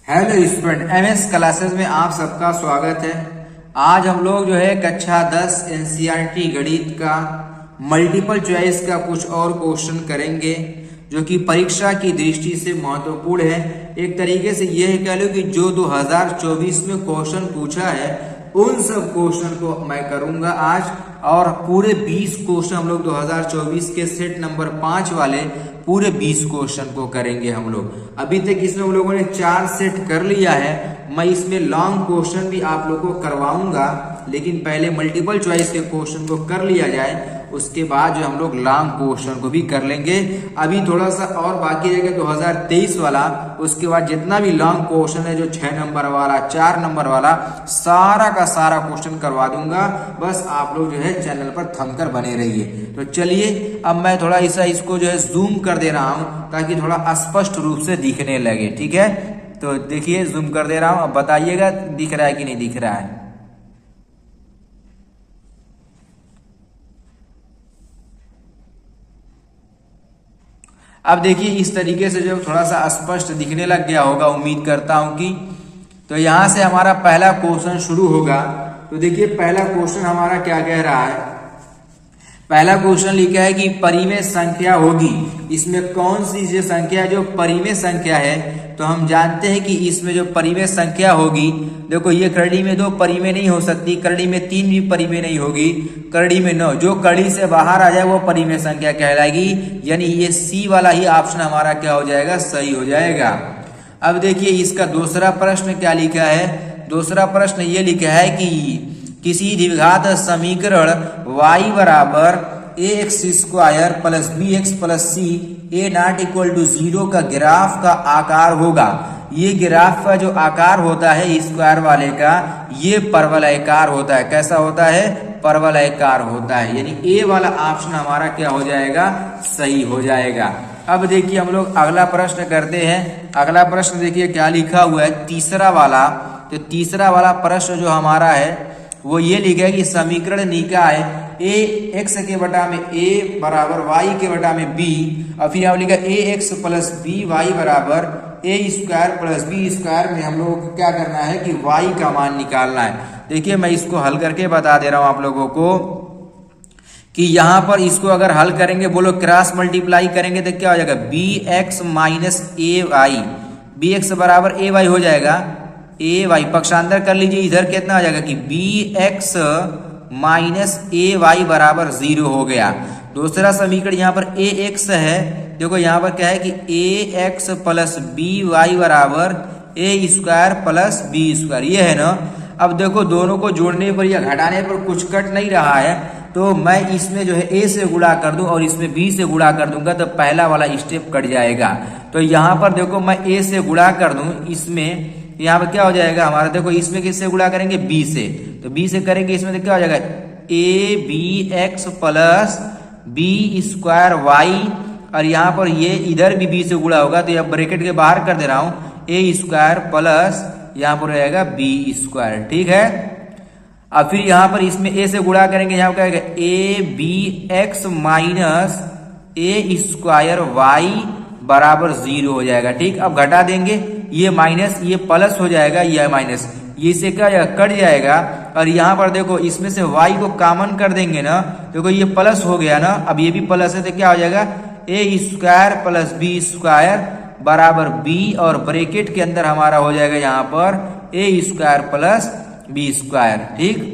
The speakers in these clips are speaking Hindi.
हेलो स्टूडेंट, एमएस क्लासेस में आप सबका स्वागत है। आज हम लोग जो है कक्षा 10 एनसीईआरटी गणित का मल्टीपल चॉइस का कुछ और क्वेश्चन करेंगे जो कि परीक्षा की दृष्टि से महत्वपूर्ण है। एक तरीके से यह कह लो कि जो 2024 में क्वेश्चन पूछा है उन सब क्वेश्चन को मैं करूंगा आज, और पूरे 20 क्वेश्चन हम लोग 2024 के सेट नंबर 5 वाले पूरे 20 क्वेश्चन को करेंगे हम लोग। अभी तक इसमें हम लोगों ने 4 सेट कर लिया है। मैं इसमें लॉन्ग क्वेश्चन भी आप लोगों को करवाऊंगा, लेकिन पहले मल्टीपल चॉइस के क्वेश्चन को कर लिया जाए, उसके बाद जो हम लोग लॉन्ग क्वेश्चन को भी कर लेंगे। अभी थोड़ा सा और बाकी रहेगा 2023 वाला, उसके बाद जितना भी लॉन्ग क्वेश्चन है जो 6 नंबर वाला 4 नंबर वाला सारा का सारा क्वेश्चन करवा दूंगा। बस आप लोग जो है चैनल पर थम कर बने रहिए। तो चलिए अब मैं थोड़ा इसको जो है जूम कर दे रहा हूं ताकि थोड़ा स्पष्ट रूप से दिखने लगे। ठीक है, तो देखिए जूम कर दे रहा हूं, अब बताइएगा दिख रहा है कि नहीं दिख रहा है। अब देखिए इस तरीके से जो थोड़ा सा स्पष्ट दिखने लग गया होगा, उम्मीद करता हूं कि। तो यहां से हमारा पहला क्वेश्चन शुरू होगा। तो देखिए पहला क्वेश्चन हमारा क्या कह रहा है। पहला क्वेश्चन लिखा है कि परिमेय संख्या होगी। इसमें कौन सी जो संख्या जो परिमेय संख्या है, तो हम जानते हैं कि इसमें जो परिमेय संख्या होगी, देखो ये कड़ी में 2 परिमेय नहीं हो सकती, कड़ी में 3 भी परिमेय नहीं होगी, कड़ी में 9, जो कड़ी से बाहर आ जाए वो परिमेय संख्या कहलाएगी। यानी ये सी वाला ही ऑप्शन हमारा क्या हो जाएगा, सही हो जाएगा। अब देखिए इसका दूसरा प्रश्न क्या लिखा है। दूसरा प्रश्न ये लिखा है कि किसी द्विघात समीकरण y बराबर ax square plus bx plus c a not equal to 0 का ग्राफ का आकार होगा। ये ग्राफ का जो आकार होता है स्क्वायर वाले का, ये परवलयाकार होता है। कैसा होता है, परवलयाकार होता है। यानी ए वाला ऑप्शन हमारा क्या हो जाएगा, सही हो जाएगा। अब देखिए हम लोग अगला प्रश्न करते हैं। अगला प्रश्न देखिए क्या लिखा हुआ है, तीसरा वाला। तो तीसरा वाला प्रश्न जो हमारा है वो ये लिखा है कि समीकरण निकाय ए एक्स के बटा में ए बराबर वाई के बटा में बी, और फिर यहाँ लिखा ए एक्स प्लस बी वाई बराबर ए स्क्वायर प्लस बी स्क्वायर में हम लोगों को क्या करना है कि वाई का मान निकालना है। देखिए मैं इसको हल करके बता दे रहा हूं आप लोगों को कि यहाँ पर इसको अगर हल करेंगे, बोलो क्रॉस मल्टीप्लाई करेंगे तो क्या हो जाएगा, बी एक्स माइनस ए वाई, बी एक्स बराबर ए वाई हो जाएगा। ए वाई पक्षांतर कर लीजिए, इधर कितना हो जाएगा कि बी एक्स माइनस ए वाई बराबर 0 हो गया। दूसरा समीकरण यहाँ पर ए एक्स है। देखो यहाँ पर क्या है कि ए एक्स प्लस बी वाई बराबर ए स्क्वायर प्लस बी स्क्वायर, ये है ना। अब देखो दोनों को जोड़ने पर या घटाने पर कुछ कट नहीं रहा है, तो मैं इसमें जो है ए से गुणा कर दूं और इसमें बी से गुणा कर दूंगा तो पहला वाला स्टेप कट जाएगा। तो यहाँ पर देखो मैं ए से गुणा कर दूं, इसमें यहाँ पर क्या हो जाएगा हमारा, देखो इसमें किससे गुणा करेंगे, बी से। तो बी से करेंगे इसमें तो क्या हो जाएगा, a b x plus b square y, और यहाँ पर ये इधर भी बी से गुणा होगा तो यह ब्रैकेट के बाहर कर दे रहा हूं, ए स्क्वायर प्लस यहाँ पर रहेगा बी स्क्वायर। ठीक है, अब फिर यहाँ पर इसमें ए से गुणा करेंगे, यहाँ पर क्या होगा, a b x minus a square y बराबर 0 हो जाएगा। ठीक, अब घटा देंगे, ये माइनस ये प्लस हो जाएगा, ये माइनस ये से क्या जाएगा, कट जाएगा। और यहाँ पर देखो इसमें से y को कॉमन कर देंगे ना, देखो ये प्लस हो गया ना, अब ये भी प्लस है तो क्या हो जाएगा, ए स्क्वायर प्लस बी स्क्वायर बराबर बी, और ब्रैकेट के अंदर हमारा हो जाएगा यहाँ पर ए स्क्वायर प्लस बी स्क्वायर। ठीक,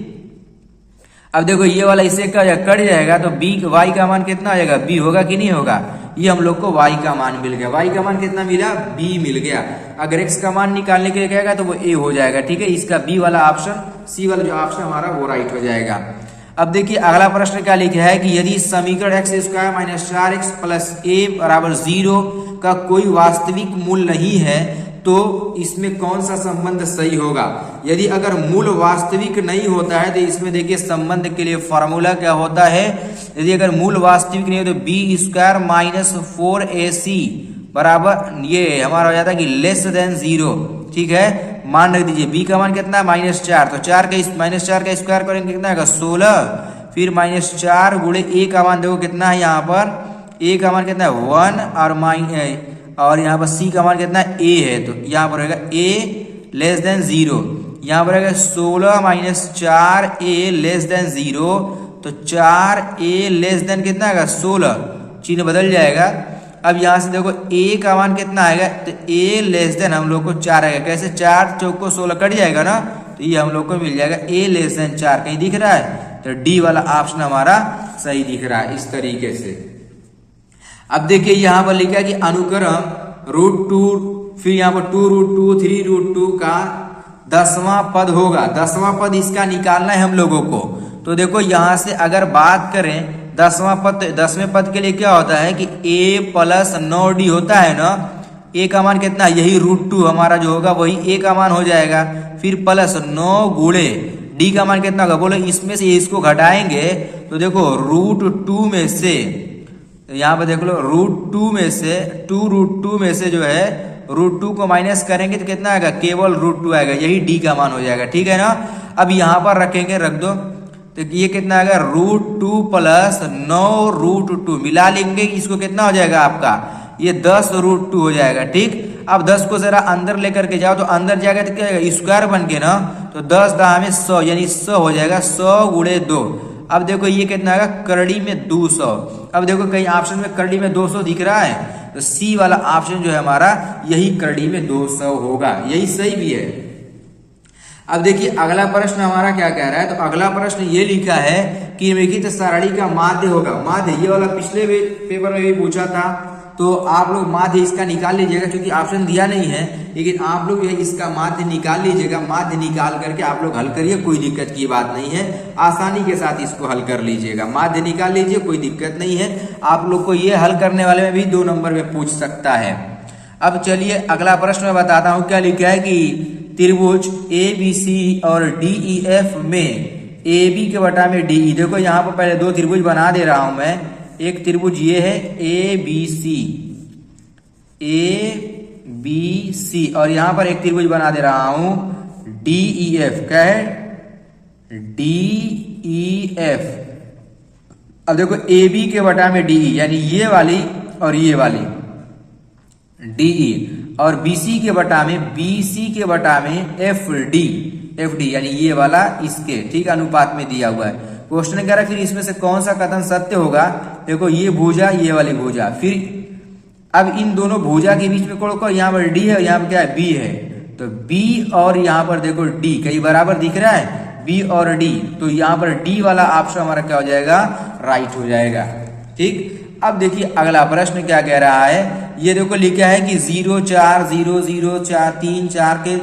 अब देखो ये वाला इससे क्या कट जाएगा तो बी वाई का मान कितना आ जाएगा, बी होगा कि नहीं होगा। ये हम लोग को y का मान मिल गया। y का मान कितना मिला, b मिल गया। अगर x का मान निकालने के लिए कहेगा तो वो a हो जाएगा। ठीक है, इसका b वाला ऑप्शन, c वाला जो ऑप्शन हमारा वो राइट हो जाएगा। अब देखिए अगला प्रश्न क्या लिखा है कि यदि समीकरण x square minus 4x plus a बराबर 0 का कोई वास्तविक मूल नहीं है तो इसमें कौन सा संबंध सही होगा। यदि अगर मूल वास्तविक नहीं होता है तो इसमें देखिए संबंध के लिए फॉर्मूला क्या होता है। यदि अगर मूल वास्तविक नहीं हो तो बी स्क्वायर माइनस 4ac बराबर ये हमारा हो जाता है कि लेस देन 0। ठीक है, मान रख दीजिए बी का मान कितना है, -4, तो 4 का -4 का स्क्वायर करेंगे कितना आएगा, 16, फिर -4 गुणे ए का मान देखो कितना है, यहाँ पर ए का मान कितना है 1, और यहाँ पर सी का मान कितना है, ए है, तो यहाँ पर रहेगा ए लेस देन 0। यहाँ पर रहेगा 16 माइनस 4a लेस देन 0, तो 4a लेस देन कितना आएगा 16, चिन्ह बदल जाएगा। अब यहाँ से देखो a का मान कितना आएगा, तो a लेस देन हम लोग को 4 आएगा। कैसे, 4 चौक को 16 कट जाएगा ना, तो ये हम लोग को मिल जाएगा a लेस देन 4। कहीं दिख रहा है, तो डी वाला ऑप्शन हमारा सही दिख रहा है इस तरीके से। अब देखिए यहाँ पर लिखा है कि अनुक्रम √2, फिर यहाँ पर 2√2, 3√2 का 10वां पद होगा। 10वां पद इसका निकालना है हम लोगों को। तो देखो यहाँ से अगर बात करें 10वां पद, 10वें पद के लिए क्या होता है कि a प्लस 9d होता है ना। a का मान कितना, यही √2 हमारा जो होगा वही a का मान हो जाएगा। फिर प्लस 9 गुणे d का मान कितना होगा, बोलो इसमें से इसको घटाएंगे तो देखो √2 में से, यहाँ पर देख लो √2 में से, 2√2 में से जो है √2 को माइनस करेंगे तो कितना आएगा, केवल √2 आएगा, यही d का मान हो जाएगा। ठीक है ना। अब यहाँ पर रखेंगे, रख दो, तो ये कितना आएगा, √2 प्लस 9√2 मिला लेंगे, इसको कितना हो जाएगा आपका, ये 10√2 हो जाएगा। ठीक, अब 10 को जरा अंदर लेकर के जाओ, तो अंदर जाएगा तो क्या आएगा, स्क्वायर बन के ना, तो 10 10 में 100 यानी 100 हो जाएगा, 100 गुणे 2। अब देखो ये कितना आएगा, करड़ी में 200। अब देखो कहीं ऑप्शन में करड़ी में 200 दिख रहा है, तो सी वाला ऑप्शन जो है हमारा यही करड़ी में 200 होगा, यही सही भी है। अब देखिए अगला प्रश्न हमारा क्या कह रहा है, तो अगला प्रश्न ये लिखा है कि निम्नलिखित सारणी का माध्य होगा। माध्य ये वाला पिछले पेपर में भी पूछा था, तो आप लोग माध्य इसका निकाल लीजिएगा, क्योंकि ऑप्शन दिया नहीं है, लेकिन आप लोग इसका माध्य निकाल लीजिएगा। माध्य निकाल करके आप लोग हल करिए, कोई दिक्कत की बात नहीं है, आसानी के साथ इसको हल कर लीजिएगा। माध्य निकाल लीजिए, कोई दिक्कत नहीं है। आप लोग को ये हल करने वाले में भी 2 नंबर में पूछ सकता है। अब चलिए अगला प्रश्न मैं बताता हूँ, क्या लिखा है कि त्रिभुज ABC और DEF में AB के बटा में DE। देखो यहाँ पर पहले 2 त्रिभुज बना दे रहा हूं मैं। एक त्रिभुज ये है ABC और यहाँ पर एक त्रिभुज बना दे रहा हूं DEF। क्या है, DEF। अब देखो AB के बटा में DE यानी ये वाली और ये वाली DE, और BC के बटा में FD यानी ये वाला इसके ठीक अनुपात में दिया हुआ है। क्वेश्चन कह रहा है फिर इसमें से कौन सा कथन सत्य होगा। देखो ये भुजा, ये वाली भुजा, फिर अब इन दोनों भुजा के बीच में कोण, यहाँ पर D है और यहाँ पर क्या है, B है, तो B और यहाँ पर देखो D कहीं बराबर दिख रहा है, B और D, तो यहाँ पर D वाला ऑप्शन हमारा क्या हो जाएगा, राइट हो जाएगा। ठीक, अब देखिए अगला प्रश्न क्या कह रहा है, ये देखो लिखा है कि 0 4 0 0 4 3 4 के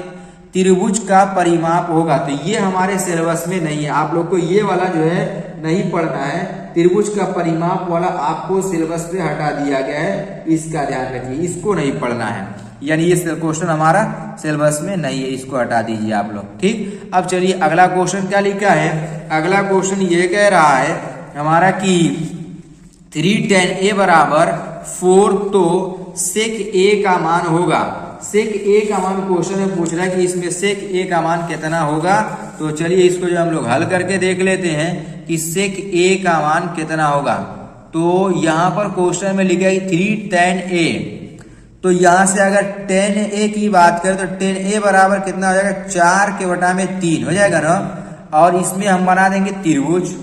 त्रिभुज का परिमाप होगा। तो ये हमारे सिलेबस में नहीं है, आप लोग को ये वाला जो है नहीं पढ़ना है। त्रिभुज का परिमाप वाला आपको सिलेबस पे हटा दिया गया है, इसका ध्यान रखिए, इसको नहीं पढ़ना है, यानी ये क्वेश्चन हमारा सिलेबस में नहीं है, इसको हटा दीजिए आप लोग। ठीक, अब चलिए अगला क्वेश्चन क्या लिखा है। अगला क्वेश्चन ये कह रहा है हमारा कि 3 tan a बराबर 4, तो sec a का मान होगा। sec a का मान क्वेश्चन में पूछ रहा है कि इसमें sec a का मान कितना होगा। तो चलिए इसको जो हम लोग हल करके देख लेते हैं कि sec a का मान कितना होगा। तो यहाँ पर क्वेश्चन में लिखा है 3 tan a, तो यहाँ से अगर tan a की बात करें तो tan a बराबर कितना हो जाएगा, 4 के बटा में 3 हो जाएगा ना। और इसमें हम बना देंगे त्रिभुज,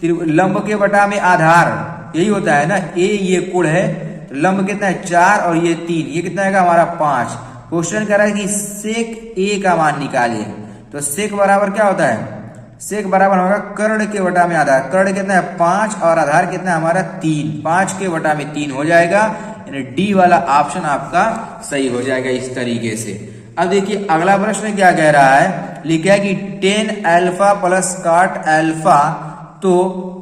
लंब के बटा में आधार, यही होता है ना, ए ये कोण है, तो लंब कितना है 4 और ये 3, ये कितना आएगा हमारा 5। क्वेश्चन कह रहा है कि sec a का मान निकालिए। तो sec बराबर क्या होता है, sec बराबर होगा कर्ण के बटा में आधार। कर्ण कितना है 5 और आधार कितना है हमारा 3, 5 के बटा में 3 हो जाएगा, यानी डी वाला ऑप्शन आपका सही हो जाएगा इस तरीके से। अब देखिए अगला प्रश्न क्या कह रहा है, लिखा है कि tan alpha plus cot alpha, तो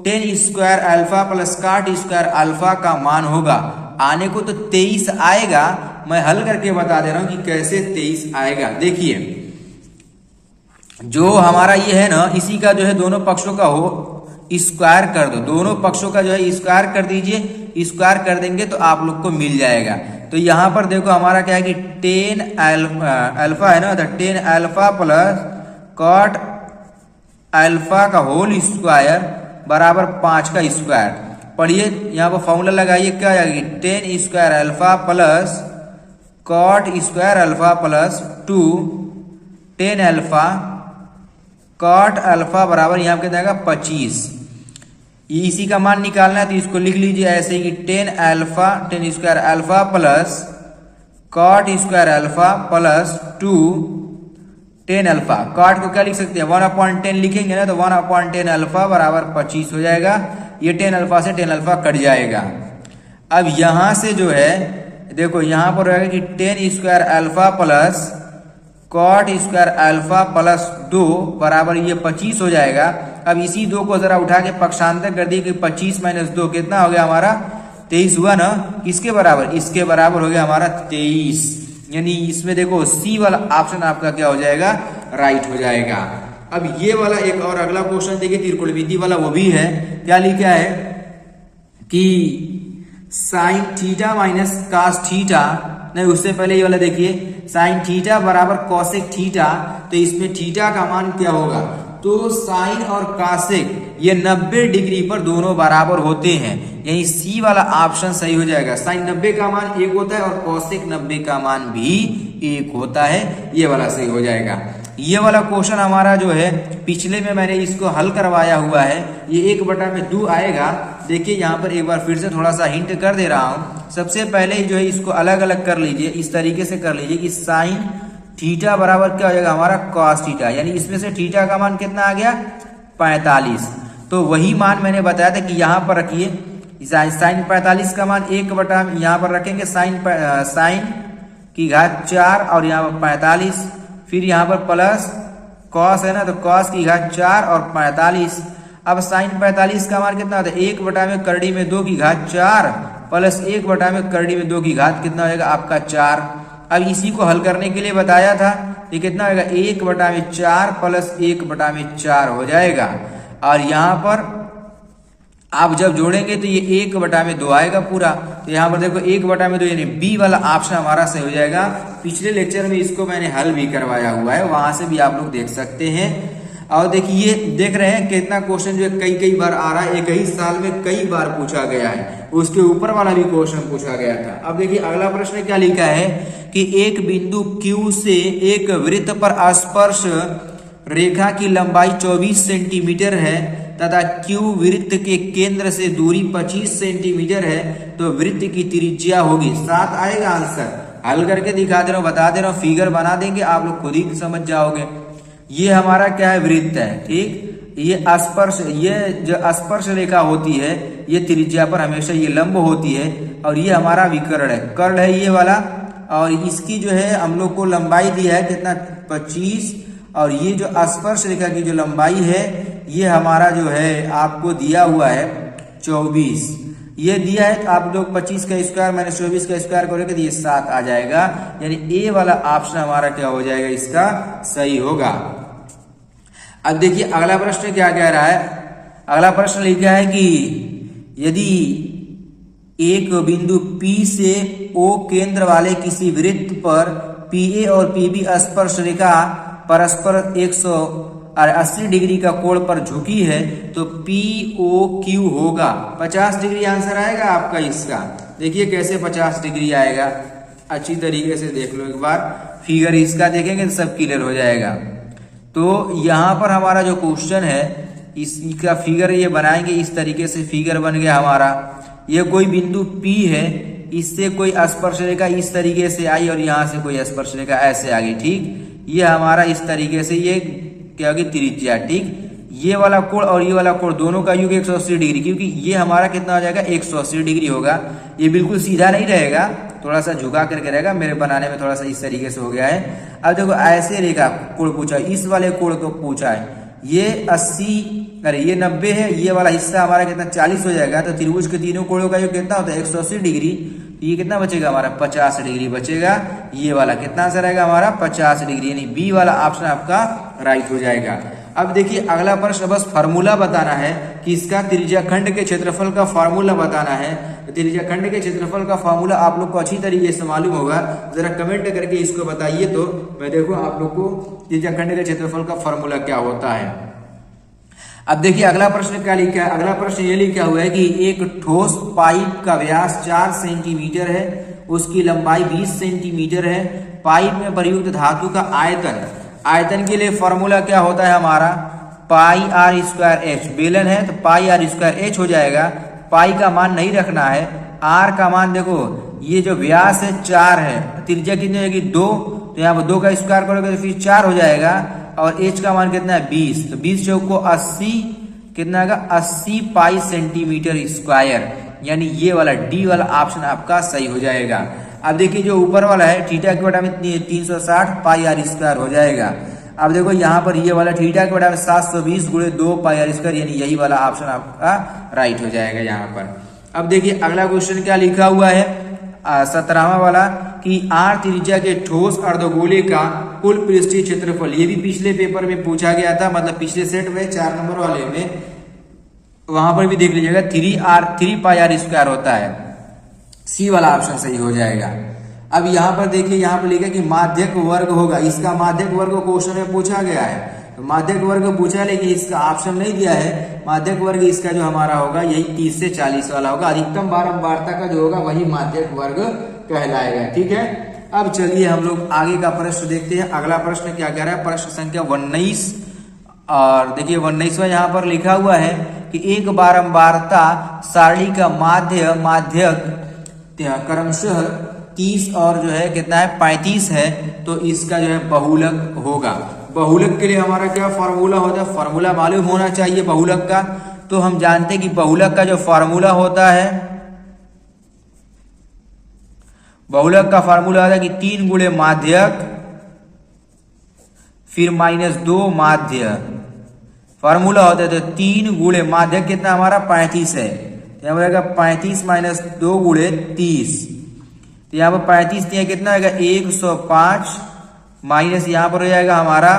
tan square alpha plus cot square alpha का मान होगा। आने को तो 23 आएगा, मैं हल करके बता दे रहा हूं कि कैसे 23 आएगा। देखिए जो हमारा ये है ना, इसी का जो है दोनों पक्षों का हो स्क्वायर कर दो, दोनों पक्षों का जो है स्क्वायर कर दीजिए। स्क्वायर कर देंगे तो आप लोग को मिल जाएगा। तो यहाँ पर देखो हमारा क्या है कि tan अल्फा है ना, तो tan alpha plus cot alpha का होल स्क्वायर बराबर 5 का स्क्वायर। पढ़िए यहाँ पर फॉर्मूला लगाइए, क्या आएगी tan square alpha plus cot square alpha plus 2 tan alpha cot alpha बराबर यहाँ कितना आएगा 25। इसी का मान निकालना है तो इसको लिख लीजिए ऐसे ही कि tan square alpha plus cot square alpha plus 2 tan alpha. Cot को क्या लिख सकते हैं 1/10 लिखेंगे ना, तो 1/10 अल्फा बराबर 25 हो जाएगा। ये 10 अल्फा से 10 अल्फा कट जाएगा। अब यहां से जो है देखो यहां पर रहेगा कि 10 square alpha plus cot square alpha plus 2 बराबर ये 25 हो जाएगा। अब इसी 2 को जरा उठा के पक्षांतर कर दिए कि 25 - 2 कितना हो गया हमारा 23 हुआ ना। किसके बराबर, इसके बराबर हो गया हमारा 23। यानी इसमें देखो सी वाला ऑप्शन आपका क्या हो जाएगा, राइट हो जाएगा। अब ये वाला एक और अगला क्वेश्चन देखिए त्रिकोणमिति वाला, वो भी है। क्या लिखा है कि sine theta minus cos theta, नहीं उससे पहले ये वाला देखिए साइन थीटा बराबर कॉसेक थीटा, तो इसमें थीटा का मान क्या होगा, तो साइन और कासेक ये 90 डिग्री पर दोनों बराबर होते हैं। यही सी वाला ऑप्शन सही हो जाएगा। साइन 90 का मान 1 होता है और कॉसेक 90 का मान भी 1 होता है। ये वाला सही हो जाएगा। ये वाला क्वेश्चन हमारा जो है पिछले में मैंने इसको हल करवाया हुआ है। ये 1/2 आएगा। देखिए यहाँ पर एक बार फिर से थोड़ा सा हिंट कर दे रहा हूं। सबसे पहले जो है इसको अलग अलग कर लीजिए, इस तरीके से कर लीजिए कि साइन थीटा बराबर क्या हो जाएगा हमारा कॉस थीटा, यानी इसमें से थीटा का मान कितना आ गया 45। तो वही मान मैंने बताया था कि यहाँ पर रखिए साइन 45 का मान 1/ यहाँ पर रखेंगे साइन की घात 4 और यहाँ पर 45, फिर यहाँ पर प्लस कॉस है ना, तो कॉस की घात 4 और 45। अब साइन 45 का मान कितना होता है 1 करड़ी में 2 की घात 4 प्लस 1 करड़ी में 2 की घात कितना हो जाएगा आपका 4। अब इसी को हल करने के लिए बताया था, ये कितना होगा 1/4 प्लस 1/4 हो जाएगा। और यहाँ पर आप जब जोड़ेंगे तो ये 1/2 आएगा पूरा। तो यहाँ पर देखो 1/2 यानी बी वाला ऑप्शन हमारा सही हो जाएगा। पिछले लेक्चर में इसको मैंने हल भी करवाया हुआ है, वहां से भी आप लोग देख सकते हैं। और देखिए ये देख रहे हैं कितना क्वेश्चन जो है कई बार आ रहा है, एक ही साल में कई बार पूछा गया है। उसके ऊपर वाला भी क्वेश्चन पूछा गया था। अब देखिए अगला प्रश्न क्या लिखा है कि एक बिंदु Q से एक वृत्त पर स्पर्श रेखा की लंबाई 24 सेंटीमीटर है तथा Q वृत्त के केंद्र से दूरी 25 सेंटीमीटर है, तो वृत्त की त्रिज्या होगी 7 आएगा आंसर। हल करके दिखा दे रहा हूं, बता दे रहा हूं, फिगर बना देंगे, आप लोग खुद ही समझ जाओगे। ये हमारा क्या है वृत्त है, ठीक। ये स्पर्श, ये जो स्पर्श रेखा होती है ये त्रिज्या पर हमेशा ये लंब होती है, और ये हमारा विकर्ण है, कर्ण है ये वाला। और इसकी जो है हम लोग को लंबाई दिया है कितना 25, और ये जो स्पर्श रेखा की जो लंबाई है ये हमारा जो है आपको दिया हुआ है 24। ये दिया है तो आप लोग 25 का स्क्वायर माइनस 24 का स्क्वायर करोगे तो ये 7 आ जाएगा। यानी ए वाला ऑप्शन हमारा क्या हो जाएगा, इसका सही होगा। अब देखिए अगला प्रश्न क्या कह रहा है। अगला प्रश्न लिखा है कि यदि एक बिंदु P से O केंद्र वाले किसी वृत्त पर PA और PB स्पर्श रेखा परस्पर 180 डिग्री का कोण पर झुकी है, तो POQ होगा 50 डिग्री। आंसर आएगा आपका इसका। देखिए कैसे 50 डिग्री आएगा, अच्छी तरीके से देख लो एक बार, फिगर इसका देखेंगे तो सब क्लियर हो जाएगा। तो यहाँ पर हमारा जो क्वेश्चन है इसका फिगर ये बनाएंगे, इस तरीके से फिगर बन गया हमारा। ये कोई बिंदु P है, इससे कोई स्पर्श रेखा इस तरीके से आई और यहाँ से कोई स्पर्श रेखा ऐसे आ गई, ठीक। ये हमारा इस तरीके से ये क्या होगी त्रिज्या, ठीक। ये वाला कोण और ये वाला कोण दोनों का योग 180 डिग्री, क्योंकि ये हमारा कितना हो जाएगा 180 डिग्री होगा। ये बिल्कुल सीधा नहीं रहेगा, थोड़ा सा झुका करके रहेगा, मेरे बनाने में थोड़ा सा इस तरीके से हो गया है। अब देखो ऐसे रेखा कोण पूछा, इस वाले कोण को पूछा है, ये 80 अरे ये 90 है, ये वाला हिस्सा हमारा कितना 40 हो जाएगा। तो त्रिभुज के तीनों कोणों का योग कितना होता है 180 डिग्री। ये कितना बचेगा हमारा 50 डिग्री बचेगा। ये वाला कितना आंसर आएगा हमारा 50 डिग्री, यानी बी वाला ऑप्शन आपका राइट हो जाएगा। अब देखिए अगला प्रश्न बस फार्मूला बताना है कि इसका त्रिज्याखंड के क्षेत्रफल का फार्मूला बताना है। तो त्रिज्याखंड के क्षेत्रफल का फार्मूला आप लोग को अच्छी तरीके से मालूम होगा, जरा कमेंट करके इसको बताइए तो मैं देखो आप लोग को त्रिज्याखंड के क्षेत्रफल का फार्मूला क्या होता है। अब देखिए अगला प्रश्न क्या लिखा है। अगला प्रश्न ये लिखा हुआ है कि एक ठोस पाइप का व्यास 4 सेंटीमीटर है उसकी लंबाई 20 सेंटीमीटर है। पाइप में प्रयुक्त धातु का आयतन, आयतन के लिए फॉर्मूला क्या होता है हमारा, पाई आर स्क्वायर एच। बेलन है तो पाई आर स्क्वायर एच हो जाएगा। पाई का मान नहीं रखना है, आर का मान देखो, ये जो व्यास है 4 है, त्रिज्या कितनी होगी 2, तो यहाँ पर 2 का स्क्वायर करोगे तो फिर 4 हो जाएगा। और एच का मान कितना है 20, तो 20 चौक को 80, कितना आएगा 80 पाई सेंटीमीटर स्क्वायर, यानी ये वाला डी वाला ऑप्शन आपका सही हो जाएगा। अब देखिए जो ऊपर वाला है थीटा के बटा में 360 पाई आर स्क्वायर हो जाएगा। अब देखो यहाँ पर ये वाला थीटा के बटा में 720 गुणे 2 पाई आर स्क्वायर, यानी यही वाला ऑप्शन आपका राइट हो जाएगा यहाँ पर। अब देखिए अगला क्वेश्चन क्या लिखा हुआ है 17वां वाला कि आर त्रिज्या के ठोस अर्धगोले का कुल पृष्ठीय क्षेत्रफल। ये भी पिछले पेपर में पूछा गया था, मतलब पिछले सेट में 4 नंबर वाले में, वहां पर भी देख लीजिएगा 3 पाई आर स्क्वायर होता है। सी वाला ऑप्शन सही हो जाएगा। अब यहाँ पर देखिए, यहाँ पर लिखा कि माध्यक वर्ग होगा, इसका माध्यक वर्ग क्वेश्चन में पूछा गया है, तो माध्यक वर्ग पूछा, लेकिन इसका ऑप्शन नहीं दिया है। माध्यक वर्ग इसका जो हमारा होगा यही 30 से 40 वाला होगा। अधिकतम बारंबारता का जो होगा वही माध्यक वर्ग कहलाएगा। ठीक है, अब चलिए हम लोग आगे का प्रश्न देखते हैं। अगला प्रश्न क्या कह रहा है, प्रश्न संख्या 19, और देखिए 19वां यहाँ पर लिखा हुआ है कि एक बारंबारता सारणी का माध्यक क्रमशः 30 और जो है कितना है 35 है, तो इसका जो है बहुलक होगा। बहुलक के लिए हमारा क्या फॉर्मूला होता है, फॉर्मूला मालूम होना चाहिए बहुलक का। तो हम जानते हैं कि बहुलक का जो फॉर्मूला होता है, बहुलक का फॉर्मूला होता है कि 3 गुणे माध्यक फिर -2 माध्य। फॉर्मूला होता है तो 3 गुणे माध्यक कितना हमारा 35 है, यहाँ पर आएगा 35 - 2 गुणे 30, तो यहाँ पर 35 दिया कितना आएगा 105 माइनस यहाँ पर हो जाएगा हमारा,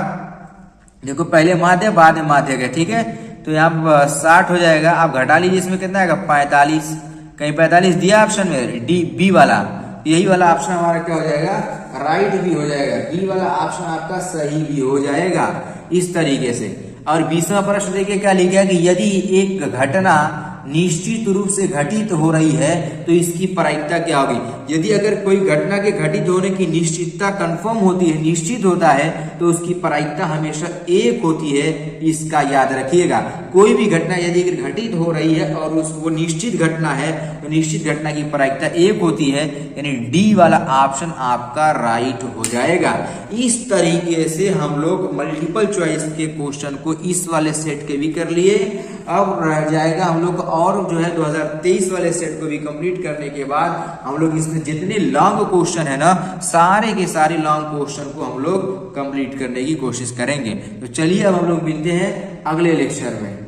देखो पहले माध्य बाद में माध्यक है, ठीक है, तो यहाँ पर 60 हो जाएगा। आप घटा लीजिए, इसमें कितना आएगा 45, कहीं 45 दिया ऑप्शन में, डी बी वाला, यही वाला ऑप्शन हमारा क्या हो जाएगा राइट भी हो जाएगा, बी वाला ऑप्शन आपका सही भी हो जाएगा इस तरीके से। और 20वां प्रश्न देखिए क्या लिखा है कि यदि एक घटना निश्चित रूप से घटित हो रही है तो इसकी प्रायिकता क्या होगी। यदि अगर कोई घटना के घटित होने की निश्चितता कंफर्म होती है, निश्चित होता है, तो उसकी प्रायिकता हमेशा 1 होती है, इसका याद रखिएगा। कोई भी घटना यदि घटित हो रही है और वो निश्चित घटना है तो निश्चित घटना की प्रायिकता 1 होती है, यानी डी वाला ऑप्शन आपका राइट हो जाएगा। इस तरीके से हम लोग मल्टीपल चॉइस के क्वेश्चन को इस वाले सेट के भी कर लिए। अब रह जाएगा हम लोग और जो है 2023 वाले सेट को भी कंप्लीट करने के बाद हम लोग इसमें जितने लॉन्ग क्वेश्चन है ना, सारे के सारे लॉन्ग क्वेश्चन को हम लोग कंप्लीट करने की कोशिश करेंगे। तो चलिए अब हम लोग मिलते हैं अगले लेक्चर में।